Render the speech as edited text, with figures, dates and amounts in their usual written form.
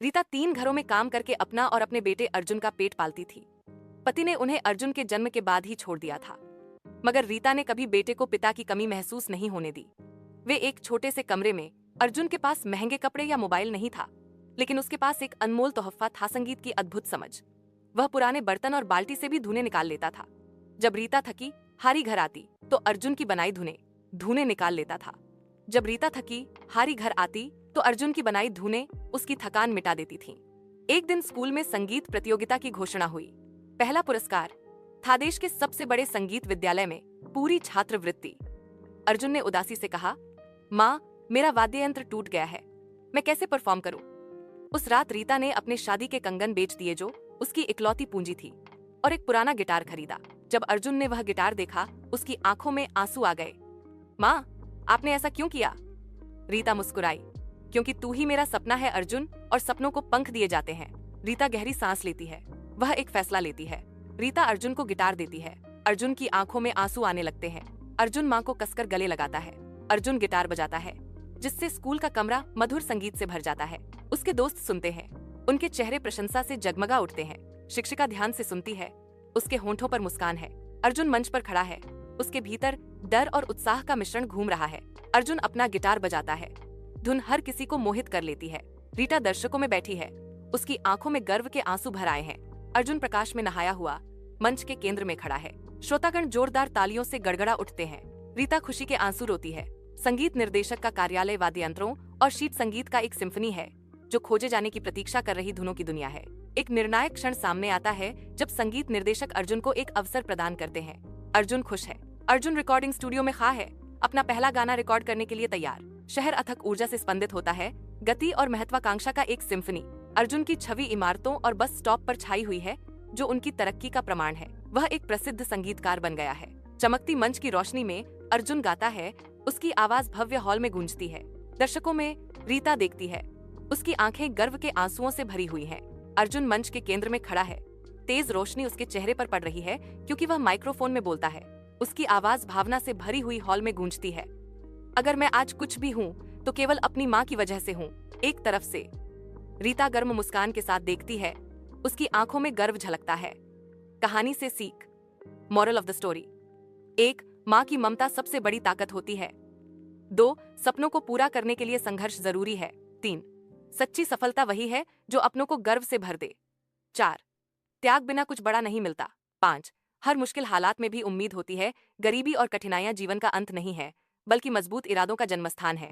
रीता 3 घरों में काम करके अपना और अपने बेटे अर्जुन का पेट पालती थी। पति ने उन्हें अर्जुन के जन्म के बाद ही छोड़ दिया था, मगर रीता ने कभी बेटे को पिता की कमी महसूस नहीं होने दी। वे एक छोटे से कमरे में, अर्जुन के पास महंगे कपड़े या मोबाइल नहीं था, लेकिन उसके पास एक अनमोल तोहफा था, संगीत की अद्भुत समझ। वह पुराने बर्तन और बाल्टी से भी धुनें निकाल लेता था। जब रीता थकी हारी घर आती तो अर्जुन की बनाई धुनें निकाल लेता था। जब रीता थकी हारी घर आती तो अर्जुन की बनाई धुनें उसकी थकान मिटा देती थीं। एक दिन स्कूल में संगीत प्रतियोगिता की घोषणा हुई। पहला पुरस्कार था देश के सबसे बड़े संगीत विद्यालय में पूरी छात्रवृत्ति। अर्जुन ने उदासी से कहा, माँ, मेरा वाद्य यंत्र टूट गया है, मैं कैसे परफॉर्म करूं? उस रात रीता ने अपने शादी के कंगन बेच दिए, जो उसकी इकलौती पूंजी थी, और एक पुराना गिटार खरीदा। जब अर्जुन ने वह गिटार देखा, उसकी आंखों में आंसू आ गए। माँ, आपने ऐसा क्यों किया? रीता मुस्कुराई, क्योंकि तू ही मेरा सपना है अर्जुन, और सपनों को पंख दिए जाते हैं। रीता गहरी सांस लेती है। वह एक फैसला लेती है। रीता अर्जुन को गिटार देती है। अर्जुन की आंखों में आंसू आने लगते हैं। अर्जुन माँ को कसकर गले लगाता है। अर्जुन गिटार बजाता है, जिससे स्कूल का कमरा मधुर संगीत से भर जाता है। उसके दोस्त सुनते हैं, उनके चेहरे प्रशंसा से जगमगा उठते हैं। शिक्षिका ध्यान से सुनती है, उसके होंठों पर मुस्कान है। अर्जुन मंच पर खड़ा है, उसके भीतर डर और उत्साह का मिश्रण घूम रहा है। अर्जुन अपना गिटार बजाता है, धुन हर किसी को मोहित कर लेती है। रीता दर्शकों में बैठी है, उसकी आंखों में गर्व के आंसू भर आए हैं। अर्जुन प्रकाश में नहाया हुआ मंच के केंद्र में खड़ा है। श्रोतागण जोरदार तालियों से गड़गड़ा उठते हैं। रीता खुशी के आंसू रोती है। संगीत निर्देशक का कार्यालय वाद्य यंत्रों और शीट संगीत का एक सिम्फनी है, जो खोजे जाने की प्रतीक्षा कर रही धुनों की दुनिया है। एक निर्णायक क्षण सामने आता है जब संगीत निर्देशक अर्जुन को एक अवसर प्रदान करते हैं। अर्जुन खुश है। अर्जुन रिकॉर्डिंग स्टूडियो में खड़ा है, अपना पहला गाना रिकॉर्ड करने के लिए तैयार। शहर अथक ऊर्जा से स्पंदित होता है, गति और महत्वाकांक्षा का एक सिम्फनी। अर्जुन की छवि इमारतों और बस स्टॉप पर छाई हुई है, जो उनकी तरक्की का प्रमाण है। वह एक प्रसिद्ध संगीतकार बन गया है। चमकती मंच की रोशनी में अर्जुन गाता है, उसकी आवाज भव्य हॉल में गूंजती है। दर्शकों में रीता देखती है, उसकी आंखें गर्व के आंसुओं से भरी हुई हैं। अर्जुन मंच के केंद्र में खड़ा है। तेज रोशनी उसके चेहरे पर पड़ रही है, क्योंकि वह माइक्रोफोन में बोलता है। उसकी आवाज भावना से भरी हुई हॉल में गूंजती है। अगर मैं आज कुछ भी हूँ तो केवल अपनी माँ की वजह से हूँ। एक तरफ से रीता गर्म मुस्कान के साथ देखती है, उसकी आंखों में गर्व झलकता है। कहानी से सीख, मॉरल ऑफ द स्टोरी। 1. माँ की ममता सबसे बड़ी ताकत होती है। 2. सपनों को पूरा करने के लिए संघर्ष जरूरी है। 3. सच्ची सफलता वही है जो अपनों को गर्व से भर दे। 4. त्याग बिना कुछ बड़ा नहीं मिलता। 5. हर मुश्किल हालात में भी उम्मीद होती है। गरीबी और कठिनाइयां जीवन का अंत नहीं है, बल्कि मजबूत इरादों का जन्मस्थान है।